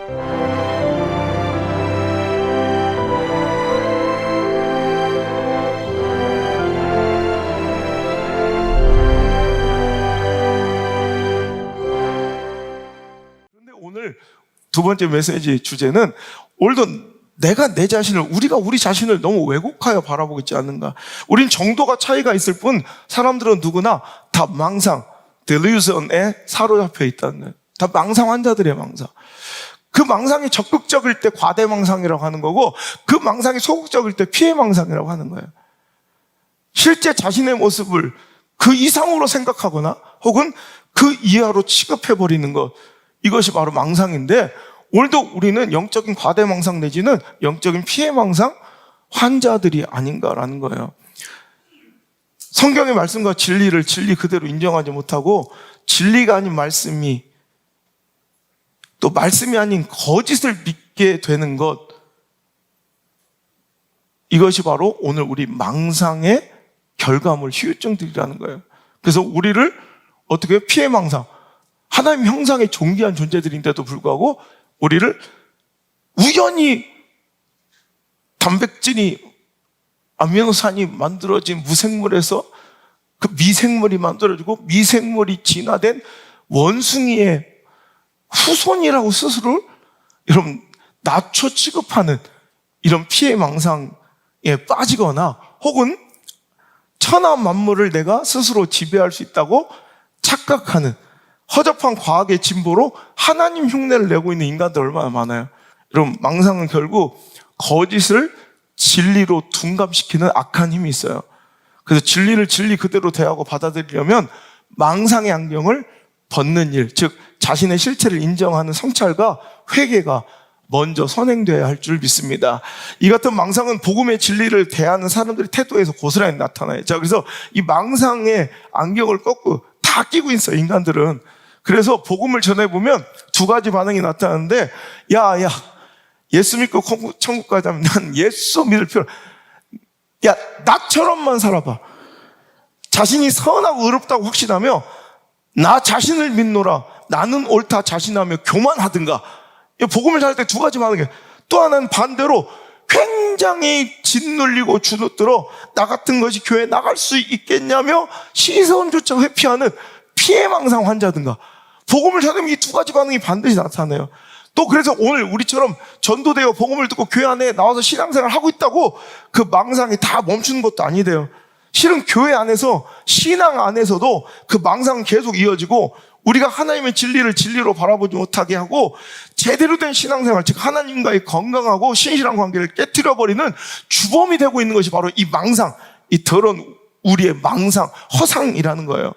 그런데 오늘 두 번째 메시지 주제는 오늘도 내가 내 자신을, 우리가 우리 자신을 너무 왜곡하여 바라보고 있지 않는가. 우린 정도가 차이가 있을 뿐 사람들은 누구나 다 망상, delusion에 사로잡혀 있다는 거예요. 다 망상 환자들이에요. 망상. 그 망상이 적극적일 때 과대망상이라고 하는 거고, 그 망상이 소극적일 때 피해망상이라고 하는 거예요. 실제 자신의 모습을 그 이상으로 생각하거나 혹은 그 이하로 취급해버리는 것, 이것이 바로 망상인데, 오늘도 우리는 영적인 과대망상 내지는 영적인 피해망상 환자들이 아닌가라는 거예요. 성경의 말씀과 진리를 진리 그대로 인정하지 못하고 진리가 아닌 말씀이, 또 말씀이 아닌 거짓을 믿게 되는 것, 이것이 바로 오늘 우리 망상의 결과물, 후유증들이라는 거예요. 그래서 우리를 어떻게 해요? 피해망상, 하나님 형상의 존귀한 존재들인데도 불구하고 우리를 우연히 단백질이, 아미노산이 만들어진 무생물에서 그 미생물이 만들어지고 미생물이 진화된 원숭이의 후손이라고 스스로를 여러분 낮춰 취급하는 이런 피해망상에 빠지거나, 혹은 천하 만물을 내가 스스로 지배할 수 있다고 착각하는 허접한 과학의 진보로 하나님 흉내를 내고 있는 인간들 얼마나 많아요. 여러분, 망상은 결국 거짓을 진리로 둔감시키는 악한 힘이 있어요. 그래서 진리를 진리 그대로 대하고 받아들이려면 망상의 안경을 벗는 일, 즉 자신의 실체를 인정하는 성찰과 회개가 먼저 선행되어야 할 줄 믿습니다. 이 같은 망상은 복음의 진리를 대하는 사람들의 태도에서 고스란히 나타나요. 자, 그래서 이 망상의 안경을 꺾고 다 끼고 있어요, 인간들은. 그래서 복음을 전해보면 두 가지 반응이 나타나는데, 야, 예수 믿고 천국 가자면 난 예수 믿을 필요, 야, 나처럼만 살아봐. 자신이 선하고 의롭다고 확신하며 나 자신을 믿노라, 나는 옳다 자신하며 교만하든가. 복음을 전할 때 두 가지 반응이에요. 또 하나는 반대로 굉장히 짓눌리고 주눅들어 나 같은 것이 교회에 나갈 수 있겠냐며 시선조차 회피하는 피해망상 환자든가. 복음을 전하면 이 두 가지 반응이 반드시 나타나요. 또 그래서 오늘 우리처럼 전도되어 복음을 듣고 교회 안에 나와서 신앙생활을 하고 있다고 그 망상이 다 멈추는 것도 아니래요. 실은 교회 안에서, 신앙 안에서도 그 망상은 계속 이어지고, 우리가 하나님의 진리를 진리로 바라보지 못하게 하고 제대로 된 신앙생활, 즉 하나님과의 건강하고 신실한 관계를 깨트려버리는 주범이 되고 있는 것이 바로 이 망상, 이 더러운 우리의 망상, 허상이라는 거예요.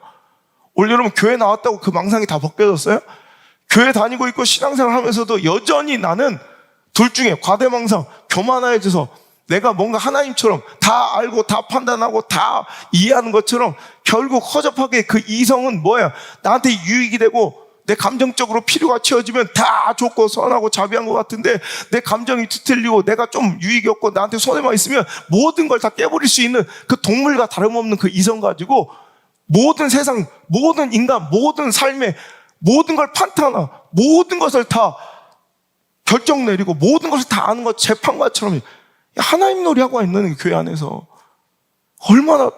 오늘 여러분, 교회 나왔다고 그 망상이 다 벗겨졌어요? 교회 다니고 있고 신앙생활 하면서도 여전히 나는 둘 중에 과대망상, 교만해져서 내가 뭔가 하나님처럼 다 알고 다 판단하고 다 이해하는 것처럼 결국 허접하게 그 이성은 뭐야? 나한테 유익이 되고 내 감정적으로 필요가 채워지면 다 좋고 선하고 자비한 것 같은데, 내 감정이 뒤틀리고 내가 좀 유익이 없고 나한테 손해만 있으면 모든 걸 다 깨버릴 수 있는 그 동물과 다름없는 그 이성 가지고 모든 세상, 모든 인간, 모든 삶의 모든 걸 판단하고 모든 것을 다 결정 내리고 모든 것을 다 아는 것, 재판관처럼 하나님 놀이하고 있는 교회 안에서 얼마나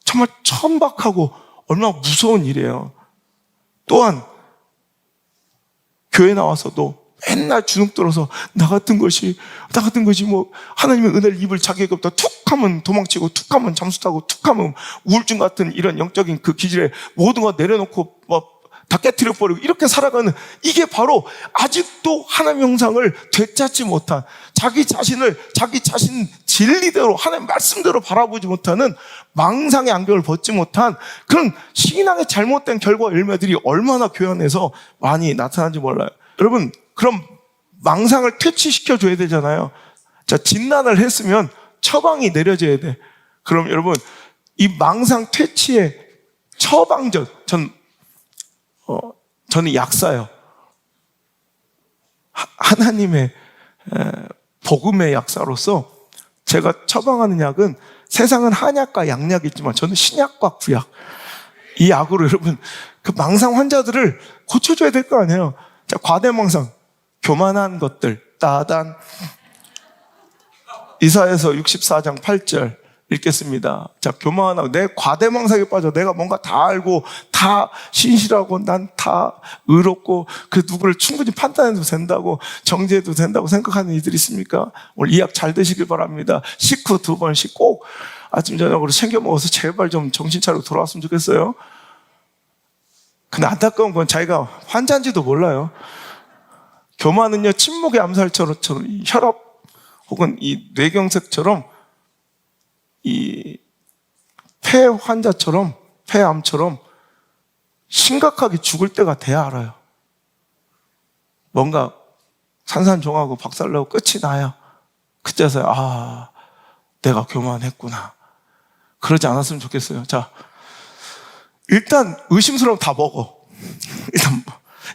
정말 천박하고 얼마나 무서운 일이에요. 또한 교회 나와서도 맨날 주눅 들어서 나 같은 것이 뭐 하나님의 은혜를 입을 자격이 없다, 툭 하면 도망치고 툭 하면 잠수 타고 툭 하면 우울증 같은 이런 영적인 그 기질에 모든 거 내려놓고 다 깨트려버리고 이렇게 살아가는, 이게 바로 아직도 하나님 형상을 되찾지 못한, 자기 자신을 자기 자신 진리대로 하나님 말씀대로 바라보지 못하는, 망상의 안경을 벗지 못한 그런 신앙의 잘못된 결과 열매들이 얼마나 교회 안에서 많이 나타나는지 몰라요. 여러분, 그럼 망상을 퇴치시켜줘야 되잖아요. 자, 진단을 했으면 처방이 내려져야 돼. 그럼 여러분, 이 망상 퇴치의 처방전, 저는 약사예요. 하나님의 복음의 약사로서 제가 처방하는 약은, 세상은 한약과 양약이 있지만 저는 신약과 구약, 이 약으로 여러분 그 망상 환자들을 고쳐줘야 될 거 아니에요. 자, 과대망상, 교만한 것들, 따단. 이사야서 64장 8절 읽겠습니다. 자, 교만하고 내 과대망상에 빠져 내가 뭔가 다 알고 다 신실하고 난 다 의롭고 그 누구를 충분히 판단해도 된다고 정죄해도 된다고 생각하는 이들이 있습니까? 오늘 이 약 잘 드시길 바랍니다. 식후 2번씩 꼭 아침 저녁으로 챙겨 먹어서 제발 좀 정신 차리고 돌아왔으면 좋겠어요. 근데 안타까운 건 자기가 환자인지도 몰라요. 교만은요, 침묵의 암살처럼 이 혈압 혹은 이 뇌경색처럼 이 폐 환자처럼, 폐암처럼 심각하게 죽을 때가 돼야 알아요. 뭔가 산산종하고 박살나고 끝이 나야 그때서야 내가 교만했구나. 그러지 않았으면 좋겠어요. 자, 일단 의심스러우면 다 먹어. 일단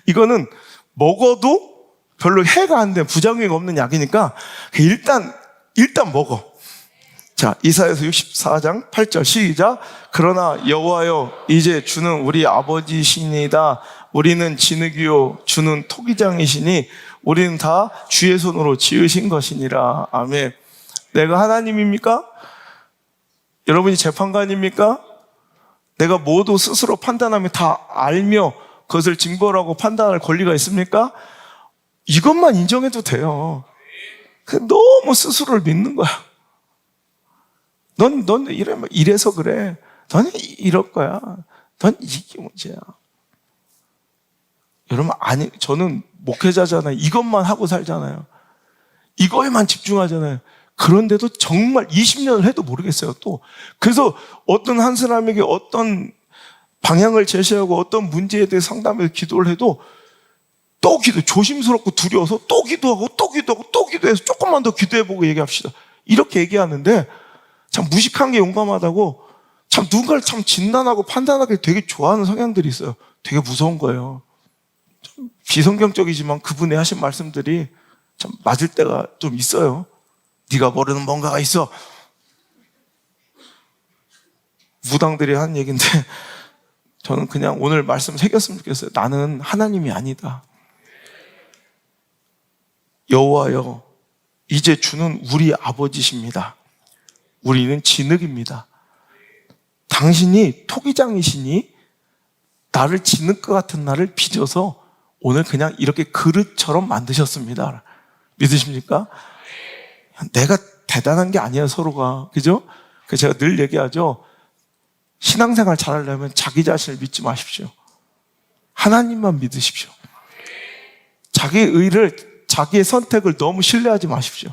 이거는 먹어도 별로 해가 안 돼, 부작용이 없는 약이니까 일단 먹어. 자, 이사야서 64장 8절 시작. 그러나 여호와여, 이제 주는 우리 아버지시니다. 우리는 진흙이요 주는 토기장이시니 우리는 다 주의 손으로 지으신 것이니라. 아멘. 내가 하나님입니까? 여러분이 재판관입니까? 내가 모두 스스로 판단하며 다 알며 그것을 징벌하고 판단할 권리가 있습니까? 이것만 인정해도 돼요. 너무 스스로를 믿는 거야. 넌 이래서 그래. 넌 이럴 거야. 넌 이게 문제야. 여러분, 저는 목회자잖아요. 이것만 하고 살잖아요. 이거에만 집중하잖아요. 그런데도 정말 20년을 해도 모르겠어요, 또. 그래서 어떤 한 사람에게 어떤 방향을 제시하고 어떤 문제에 대해 상담해서 기도를 해도 또 조심스럽고 두려워서 또 기도하고 또 기도하고 또 기도해서 조금만 더 기도해보고 얘기합시다. 이렇게 얘기하는데 참 무식한 게 용감하다고 참 누군가를 참 진단하고 판단하기 되게 좋아하는 성향들이 있어요. 되게 무서운 거예요. 좀 비성경적이지만 그분의 하신 말씀들이 참 맞을 때가 좀 있어요. 네가 모르는 뭔가가 있어. 무당들이 한 얘기인데 저는 그냥 오늘 말씀 새겼으면 좋겠어요. 나는 하나님이 아니다. 여호와여, 이제 주는 우리 아버지십니다. 우리는 진흙입니다. 당신이 토기장이시니 나를 진흙 같은 나를 빚어서 오늘 그냥 이렇게 그릇처럼 만드셨습니다. 믿으십니까? 내가 대단한 게 아니에요, 서로가. 그죠? 그래서 제가 늘 얘기하죠. 신앙생활 잘하려면 자기 자신을 믿지 마십시오. 하나님만 믿으십시오. 자기의 의를, 자기의 선택을 너무 신뢰하지 마십시오.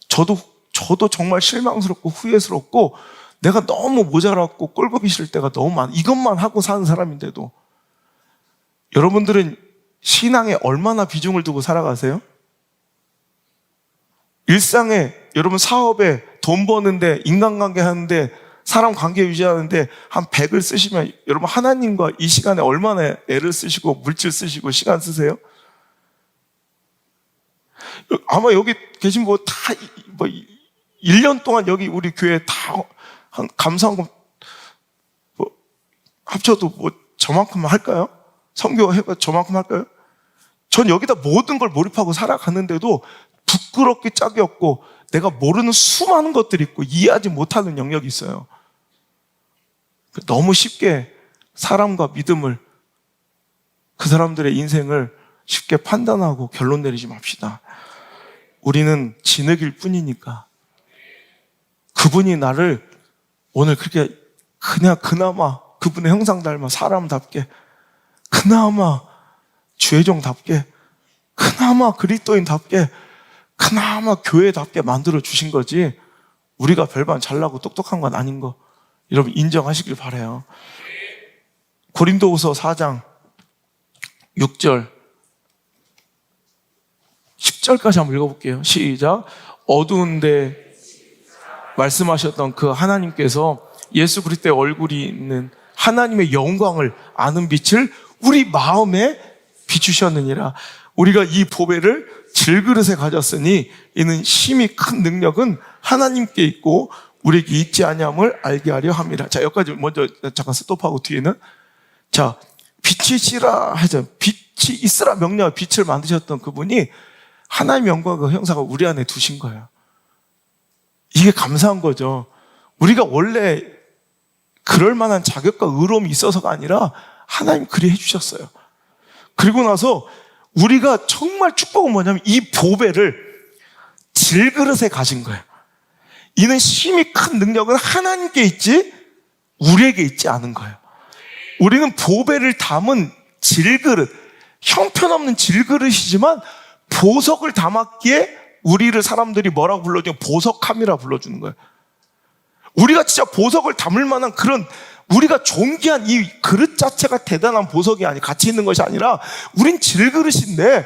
저도 정말 실망스럽고 후회스럽고 내가 너무 모자랐고 꼴보기 싫을 때가 너무 많아. 이것만 하고 사는 사람인데도. 여러분들은 신앙에 얼마나 비중을 두고 살아가세요? 일상에, 여러분 사업에, 돈 버는데, 인간관계 하는데, 사람 관계 유지하는데 한 100을 쓰시면 여러분 하나님과 이 시간에 얼마나 애를 쓰시고 물질 쓰시고 시간 쓰세요? 아마 여기 계신 분 다 1년 동안 여기 우리 교회 다 한 감사한 거 합쳐도 저만큼 할까요? 선교 해봐 저만큼 할까요? 전 여기다 모든 걸 몰입하고 살아가는데도 부끄럽게 짝이 없고 내가 모르는 수많은 것들이 있고 이해하지 못하는 영역이 있어요. 너무 쉽게 사람과 믿음을, 그 사람들의 인생을 쉽게 판단하고 결론 내리지 맙시다. 우리는 진흙일 뿐이니까. 그분이 나를 오늘 그렇게 그냥 그나마 그분의 형상 닮아 사람답게, 그나마 주의종답게, 그나마 그리스도인답게, 그나마 교회답게 만들어 주신 거지 우리가 별반 잘나고 똑똑한 건 아닌 거 여러분 인정하시길 바라요. 고린도후서 4장 6절 10절까지 한번 읽어볼게요. 시작. 어두운데 말씀하셨던 그 하나님께서 예수 그리스도의 얼굴이 있는 하나님의 영광을 아는 빛을 우리 마음에 비추셨느니라. 우리가 이 보배를 질그릇에 가졌으니 이는 심히 큰 능력은 하나님께 있고 우리에게 있지 아니함을 알게 하려 함이라. 자, 여기까지 먼저 잠깐 스톱하고 뒤에는 자, 빛이시라 하죠. 빛이 있으라 명령하고 빛을 만드셨던 그분이 하나님의 영광과 그 형상을 우리 안에 두신 거예요. 이게 감사한 거죠. 우리가 원래 그럴 만한 자격과 의로움이 있어서가 아니라 하나님 그리 해주셨어요. 그리고 나서 우리가 정말 축복은 뭐냐면 이 보배를 질그릇에 가진 거예요. 이는 힘이 큰 능력은 하나님께 있지 우리에게 있지 않은 거예요. 우리는 보배를 담은 질그릇, 형편없는 질그릇이지만 보석을 담았기에 우리를 사람들이 뭐라고 불러주냐? 보석함이라 불러주는 거예요. 우리가 진짜 보석을 담을 만한 그런 우리가 존귀한 이 그릇 자체가 대단한 보석이 아니 가치 있는 것이 아니라 우린 질그릇인데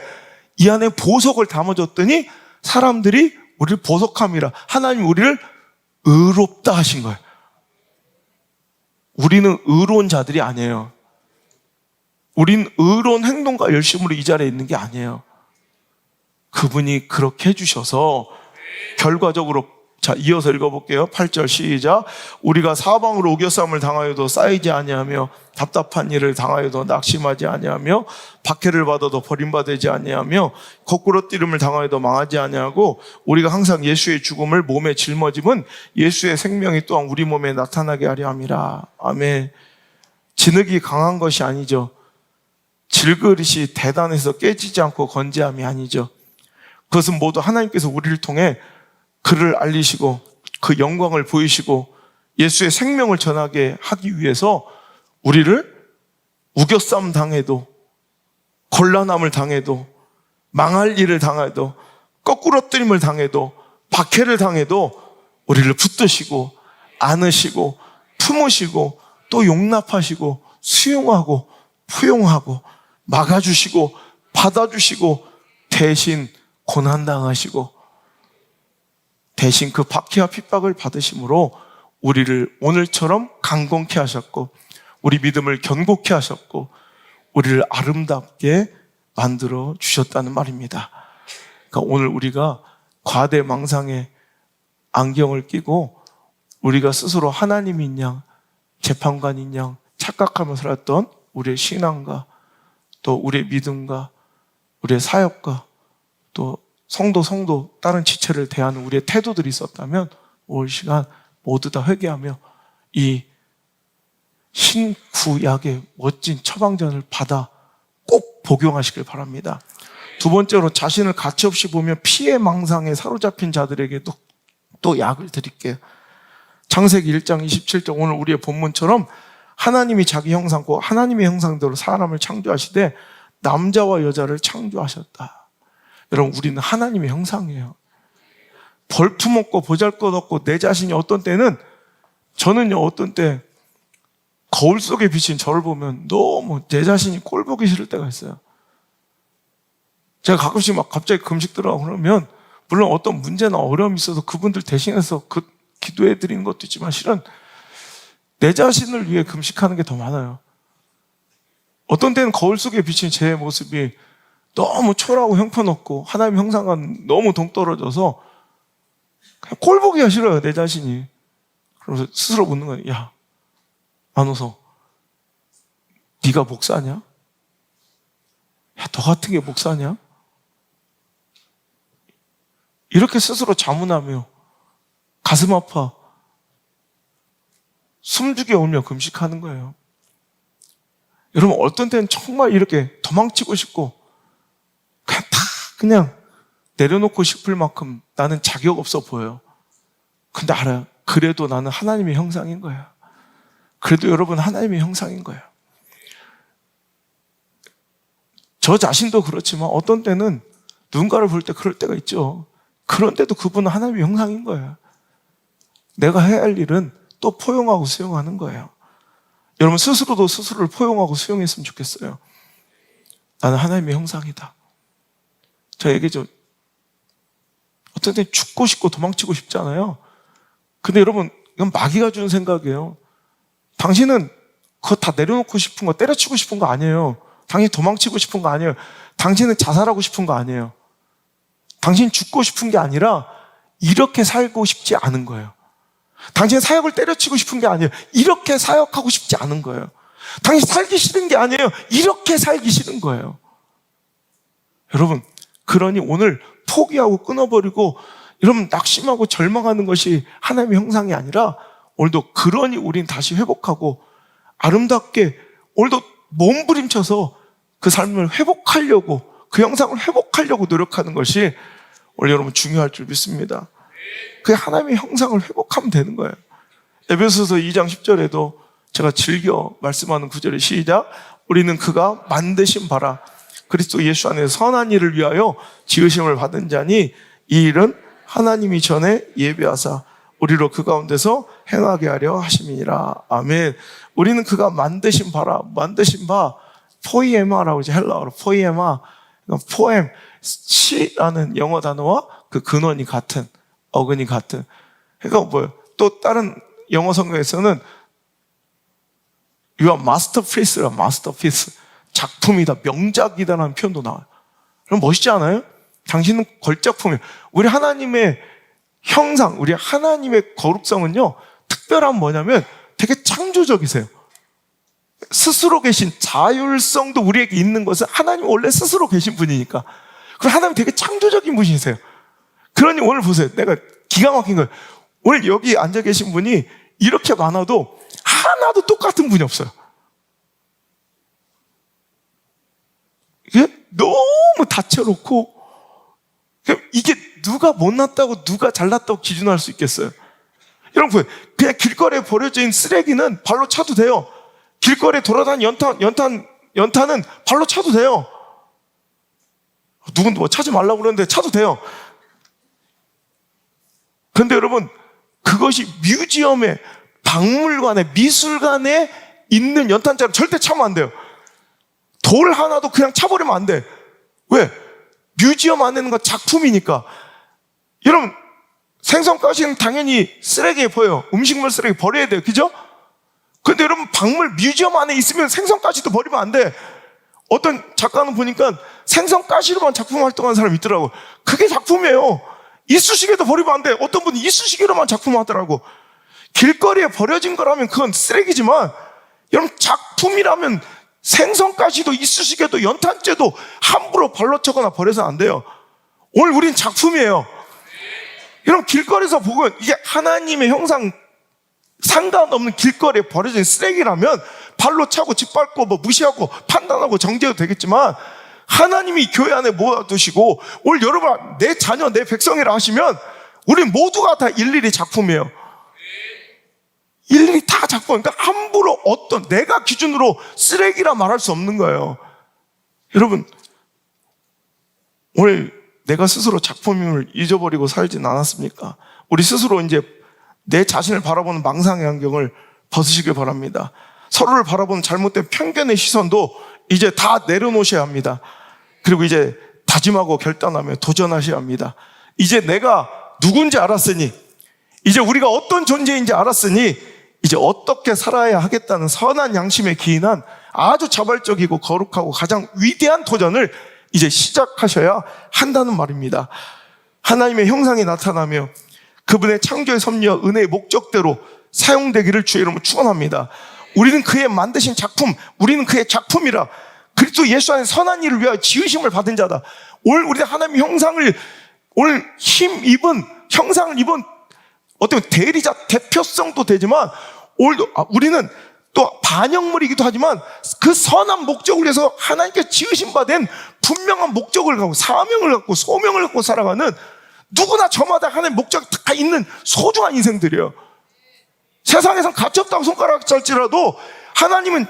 이 안에 보석을 담아줬더니 사람들이 우리를 보석함이라 하나님 우리를 의롭다 하신 거예요. 우리는 의로운 자들이 아니에요. 우린 의로운 행동과 열심으로 이 자리에 있는 게 아니에요. 그분이 그렇게 해주셔서 결과적으로 자 이어서 읽어볼게요. 8절 시작. 우리가 사방으로 우겨싸움을 당하여도 쌓이지 아니하며 답답한 일을 당하여도 낙심하지 아니하며 박해를 받아도 버림받지 아니하며 거꾸로 뛰름을 당하여도 망하지 아니하고 우리가 항상 예수의 죽음을 몸에 짊어짐은 예수의 생명이 또한 우리 몸에 나타나게 하려 함이라. 아멘. 진흙이 강한 것이 아니죠. 질그릇이 대단해서 깨지지 않고 건재함이 아니죠. 그것은 모두 하나님께서 우리를 통해 그를 알리시고 그 영광을 보이시고 예수의 생명을 전하게 하기 위해서 우리를 우겨싸움 당해도 곤란함을 당해도 망할 일을 당해도 거꾸로 뜨림을 당해도 박해를 당해도 우리를 붙드시고 안으시고 품으시고 또 용납하시고 수용하고 포용하고 막아주시고 받아주시고 대신 고난당하시고 대신 그 박해와 핍박을 받으심으로 우리를 오늘처럼 강건케 하셨고 우리 믿음을 견고케 하셨고 우리를 아름답게 만들어 주셨다는 말입니다. 그러니까 오늘 우리가 과대망상의 안경을 끼고 우리가 스스로 하나님인 양, 재판관인 양 착각하며 살았던 우리의 신앙과 또 우리의 믿음과 우리의 사역과 또 성도 다른 지체를 대하는 우리의 태도들이 있었다면 올 시간 모두 다 회개하며 이 신구약의 멋진 처방전을 받아 꼭 복용하시길 바랍니다. 두 번째로 자신을 가치없이 보며 피해망상에 사로잡힌 자들에게도 또 약을 드릴게요. 창세기 1장 27절 오늘 우리의 본문처럼 하나님이 자기 형상고 하나님의 형상대로 사람을 창조하시되 남자와 여자를 창조하셨다. 여러분 우리는 하나님의 형상이에요. 벌품없고 보잘것없고 내 자신이 어떤 때는 저는요 어떤 때 거울 속에 비친 저를 보면 너무 내 자신이 꼴 보기 싫을 때가 있어요. 제가 가끔씩 막 갑자기 금식 들어가고 그러면 물론 어떤 문제나 어려움이 있어서 그분들 대신해서 기도해 드리는 것도 있지만 실은 내 자신을 위해 금식하는 게 더 많아요. 어떤 때는 거울 속에 비친 제 모습이 너무 초라하고 형편없고 하나님의 형상과 너무 동떨어져서 그냥 꼴 보기가 싫어요, 내 자신이. 그래서 스스로 묻는 거예요. 야, 안 웃어. 네가 목사냐? 야, 너 같은 게 목사냐? 이렇게 스스로 자문하며 가슴 아파 숨죽여 울며 금식하는 거예요. 여러분 어떤 때는 정말 이렇게 도망치고 싶고 그냥 내려놓고 싶을 만큼 나는 자격 없어 보여요. 근데 알아요. 그래도 나는 하나님의 형상인 거예요. 그래도 여러분 하나님의 형상인 거예요. 저 자신도 그렇지만 어떤 때는 누군가를 볼 때 그럴 때가 있죠. 그런데도 그분은 하나님의 형상인 거예요. 내가 해야 할 일은 또 포용하고 수용하는 거예요. 여러분 스스로도 스스로를 포용하고 수용했으면 좋겠어요. 나는 하나님의 형상이다. 저 얘기죠. 어떤 때 죽고 싶고 도망치고 싶잖아요. 근데 여러분 이건 마귀가 주는 생각이에요. 당신은 그거 다 내려놓고 싶은 거 때려치고 싶은 거 아니에요. 당신 도망치고 싶은 거 아니에요. 당신은 자살하고 싶은 거 아니에요. 당신 죽고 싶은 게 아니라 이렇게 살고 싶지 않은 거예요. 당신은 사역을 때려치고 싶은 게 아니에요. 이렇게 사역하고 싶지 않은 거예요. 당신 살기 싫은 게 아니에요. 이렇게 살기 싫은 거예요. 여러분, 그러니 오늘 포기하고 끊어버리고 여러분 낙심하고 절망하는 것이 하나님의 형상이 아니라 오늘도 그러니 우린 다시 회복하고 아름답게 오늘도 몸부림쳐서 그 삶을 회복하려고, 그 형상을 회복하려고 노력하는 것이 오늘 여러분 중요할 줄 믿습니다. 그 하나님의 형상을 회복하면 되는 거예요. 에베소서 2장 10절에도 제가 즐겨 말씀하는 구절이 시작. 우리는 그가 만드신 바라 그리스도 예수 안에서 선한 일을 위하여 지으심을 받은 자니 이 일은 하나님이 전에 예비하사 우리로 그 가운데서 행하게 하려 하심이니라. 아멘. 우리는 그가 만드신 바라, 만드신 바 포이에마라고 이제 헬라어로 포이에마, 포엠, 시라는 영어 단어와 그 근원이 같은, 어근이 같은. 그러니까 뭐예요? 또 다른 영어 성경에서는 You are masterpiece라, masterpiece. 작품이다, 명작이다라는 표현도 나와요. 그럼 멋있지 않아요? 당신은 걸작품이에요. 우리 하나님의 형상, 우리 하나님의 거룩성은요, 특별한 뭐냐면 되게 창조적이세요. 스스로 계신 자율성도 우리에게 있는 것은 하나님 원래 스스로 계신 분이니까. 그리고 하나님 되게 창조적인 분이세요. 그러니 오늘 보세요. 내가 기가 막힌 거예요. 오늘 여기 앉아 계신 분이 이렇게 많아도 하나도 똑같은 분이 없어요. 이게 너무 다채롭고, 이게 누가 못났다고 누가 잘났다고 기준할 수 있겠어요? 여러분, 그냥 길거리에 버려져 있는 쓰레기는 발로 차도 돼요. 길거리에 돌아다니는 연탄은 발로 차도 돼요. 누군 뭐 차지 말라고 그러는데 차도 돼요. 그런데 여러분, 그것이 뮤지엄에, 박물관에, 미술관에 있는 연탄자를 절대 차면 안 돼요. 돌 하나도 그냥 차버리면 안 돼. 왜? 뮤지엄 안에 있는 건 작품이니까. 여러분, 생선가시는 당연히 쓰레기에 보여요. 음식물 쓰레기 버려야 돼요. 그죠? 근데 여러분, 뮤지엄 안에 있으면 생선가시도 버리면 안 돼. 어떤 작가는 보니까 생선가시로만 작품 활동하는 사람이 있더라고. 그게 작품이에요. 이쑤시개도 버리면 안 돼. 어떤 분이 이쑤시개로만 작품하더라고. 길거리에 버려진 거라면 그건 쓰레기지만, 여러분, 작품이라면 생선가시도 이쑤시개도 연탄재도 함부로 발로 차거나 버려서 안 돼요. 오늘 우린 작품이에요. 여러분, 길거리에서 보면 이게 하나님의 형상 상관없는 길거리에 버려진 쓰레기라면 발로 차고 짓밟고 뭐 무시하고 판단하고 정죄도 되겠지만, 하나님이 교회 안에 모아두시고 오늘 여러분 내 자녀 내 백성이라 하시면 우리 모두가 다 일일이 작품이에요. 일일이 다 작품. 그러니까 함부로 내가 기준으로 쓰레기라 말할 수 없는 거예요. 여러분, 오늘 내가 스스로 작품임을 잊어버리고 살진 않았습니까? 우리 스스로 이제 내 자신을 바라보는 망상의 안경을 벗으시길 바랍니다. 서로를 바라보는 잘못된 편견의 시선도 이제 다 내려놓으셔야 합니다. 그리고 이제 다짐하고 결단하며 도전하셔야 합니다. 이제 내가 누군지 알았으니, 이제 우리가 어떤 존재인지 알았으니 이제 어떻게 살아야 하겠다는 선한 양심에 기인한 아주 자발적이고 거룩하고 가장 위대한 도전을 이제 시작하셔야 한다는 말입니다. 하나님의 형상이 나타나며 그분의 창조의 섭리와 은혜의 목적대로 사용되기를 주의 이름으로 축원합니다. 우리는 그의 만드신 작품, 우리는 그의 작품이라 그리스도 예수 안에 선한 일을 위하여 지으심을 받은 자다. 오늘 우리는 하나님의 형상을, 오늘 형상을 입은 어떤 대리자, 대표성도 되지만 오늘도 우리는 또 반영물이기도 하지만 그 선한 목적을 위해서 하나님께 지으신 바 된 분명한 목적을 갖고 사명을 갖고 소명을 갖고 살아가는, 누구나 저마다 하나님의 목적이 다 있는 소중한 인생들이에요. 세상에선 가치없다고 손가락 찰지라도 하나님은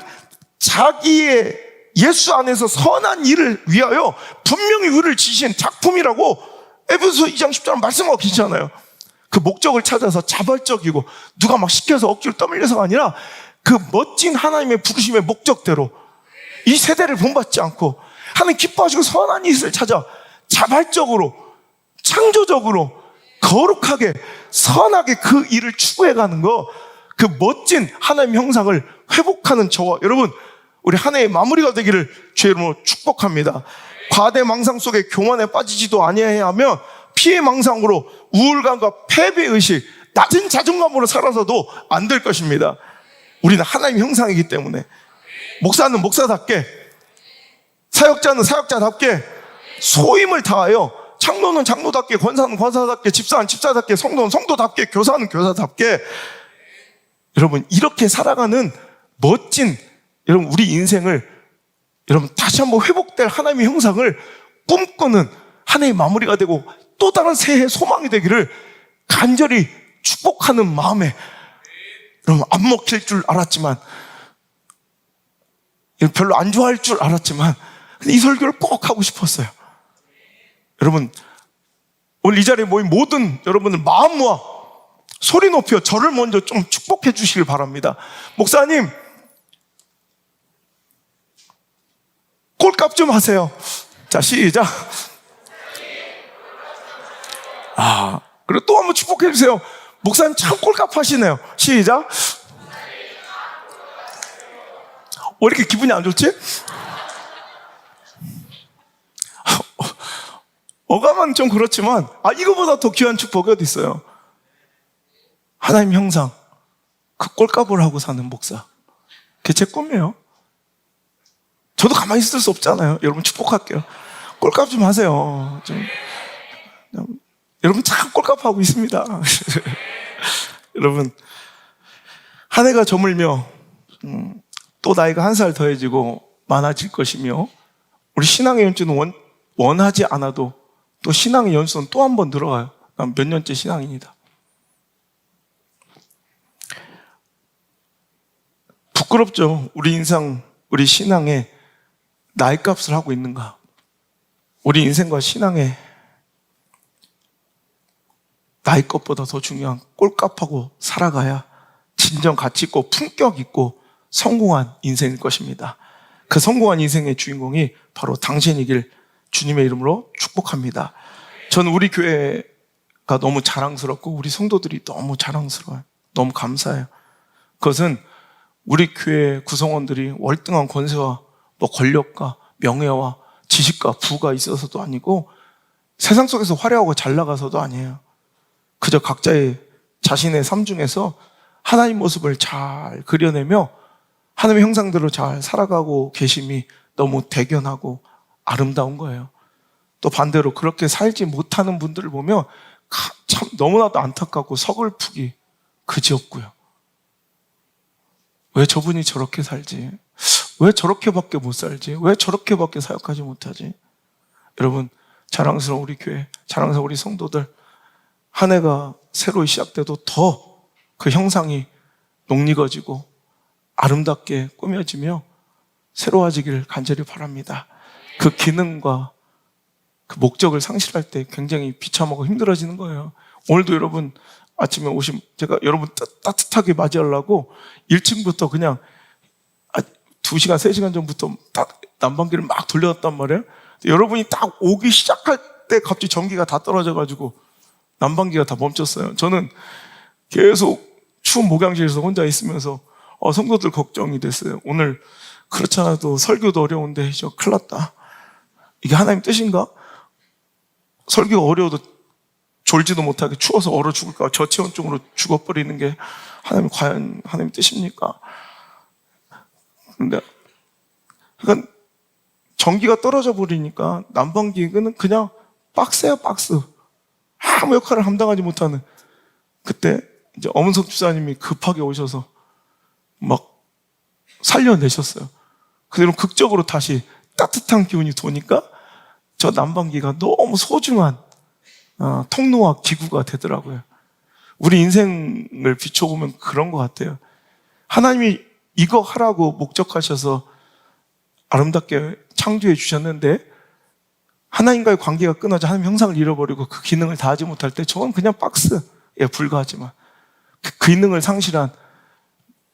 자기의 예수 안에서 선한 일을 위하여 분명히 우리를 지신 작품이라고 에베소서 2장 10절 말씀하고 계시잖아요. 그 목적을 찾아서 자발적이고 누가 막 시켜서 억지로 떠밀려서가 아니라 그 멋진 하나님의 부르심의 목적대로 이 세대를 본받지 않고 하나님 기뻐하시고 선한 일을 찾아 자발적으로 창조적으로 거룩하게 선하게 그 일을 추구해가는 거, 그 멋진 하나님 형상을 회복하는 저와 여러분, 우리 한 해의 마무리가 되기를 주의 이름으로 축복합니다. 과대 망상 속에 교만에 빠지지도 아니해야 하며 피해 망상으로 우울감과 패배의식, 낮은 자존감으로 살아서도 안 될 것입니다. 우리는 하나님 형상이기 때문에 목사는 목사답게, 사역자는 사역자답게 소임을 다하여, 장로는 장로답게, 권사는 권사답게, 집사는 집사답게, 성도는 성도답게, 교사는 교사답게. 여러분, 이렇게 살아가는 멋진, 여러분, 우리 인생을, 여러분, 다시 한번 회복될 하나님의 형상을 꿈꾸는 한 해의 마무리가 되고 또 다른 새해 소망이 되기를 간절히 축복하는 마음에, 여러분, 안 먹힐 줄 알았지만, 별로 안 좋아할 줄 알았지만, 이 설교를 꼭 하고 싶었어요. 여러분, 오늘 이 자리에 모인 모든 여러분들 마음 모아 소리 높여 저를 먼저 좀 축복해 주시길 바랍니다. 목사님, 꼴값 좀 하세요. 자, 시작. 그리고 또 한번 축복해 주세요. 목사님 참 꼴값 하시네요. 시작. 왜 이렇게 기분이 안 좋지? 어감은 좀 그렇지만, 이거보다 더 귀한 축복이 어디 있어요? 하나님 형상, 그 꼴값을 하고 사는 목사. 그게 제 꿈이에요. 저도 가만히 있을 수 없잖아요. 여러분, 축복할게요. 꼴값 좀 하세요. 여러분 참 꼴값하고 있습니다. 여러분, 한 해가 저물며 또 나이가 한 살 더해지고 많아질 것이며, 우리 신앙의 연주는 원하지 않아도 또 신앙의 연수는 또 한 번 늘어가요. 난 몇 년째 신앙인이다. 부끄럽죠. 우리 인생, 우리 신앙에 나이값을 하고 있는가? 우리 인생과 신앙에 나이 것보다 더 중요한 꼴값하고 살아가야 진정 가치 있고 품격 있고 성공한 인생일 것입니다. 그 성공한 인생의 주인공이 바로 당신이길 주님의 이름으로 축복합니다. 저는 우리 교회가 너무 자랑스럽고 우리 성도들이 너무 자랑스러워요. 너무 감사해요. 그것은 우리 교회 구성원들이 월등한 권세와 권력과 명예와 지식과 부가 있어서도 아니고 세상 속에서 화려하고 잘 나가서도 아니에요. 그저 각자의 자신의 삶 중에서 하나님 모습을 잘 그려내며 하나님의 형상대로 잘 살아가고 계심이 너무 대견하고 아름다운 거예요. 또 반대로 그렇게 살지 못하는 분들을 보면 참 너무나도 안타깝고 서글프기 그지없고요. 왜 저분이 저렇게 살지? 왜 저렇게밖에 못 살지? 왜 저렇게밖에 사역하지 못하지? 여러분, 자랑스러운 우리 교회, 자랑스러운 우리 성도들, 한 해가 새로 시작돼도 더 그 형상이 녹익어지고 아름답게 꾸며지며 새로워지길 간절히 바랍니다. 그 기능과 그 목적을 상실할 때 굉장히 비참하고 힘들어지는 거예요. 오늘도 여러분 아침에 오신, 제가 여러분 따뜻하게 맞이하려고 1층부터 그냥 2시간, 3시간 전부터 딱 난방기를 막 돌려놨단 말이에요. 여러분이 딱 오기 시작할 때 갑자기 전기가 다 떨어져가지고 난방기가 다 멈췄어요. 저는 계속 추운 목양실에서 혼자 있으면서 성도들 걱정이 됐어요. 오늘 그렇지 않아도 설교도 어려운데 큰일 났다. 이게 하나님 뜻인가? 설교가 어려워도 졸지도 못하게 추워서 얼어 죽을까, 저체온증으로 죽어버리는 게 과연 하나님 뜻입니까? 근데 그러니까 전기가 떨어져 버리니까 난방기는 그냥 박스야, 박스. 아무 역할을 감당하지 못하는. 그때 이제 엄은석 집사님이 급하게 오셔서 막 살려내셨어요. 그대로 극적으로 다시 따뜻한 기운이 도니까 저 난방기가 너무 소중한 통로와 기구가 되더라고요. 우리 인생을 비춰보면 그런 것 같아요. 하나님이 이거 하라고 목적하셔서 아름답게 창조해 주셨는데 하나님과의 관계가 끊어져 하나님 형상을 잃어버리고 그 기능을 다하지 못할 때 저건 그냥 박스에 불과하지만 그 기능을 상실한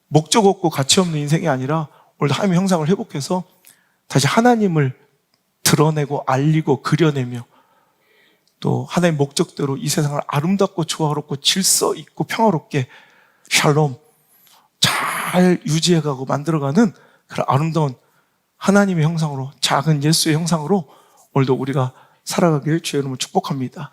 목적 없고 가치 없는 인생이 아니라 오늘 하나님의 형상을 회복해서 다시 하나님을 드러내고 알리고 그려내며 또 하나님의 목적대로 이 세상을 아름답고 조화롭고 질서 있고 평화롭게 샬롬 잘 유지해가고 만들어가는 그런 아름다운 하나님의 형상으로, 작은 예수의 형상으로 오늘도 우리가 살아가길 주의 이름으로 축복합니다.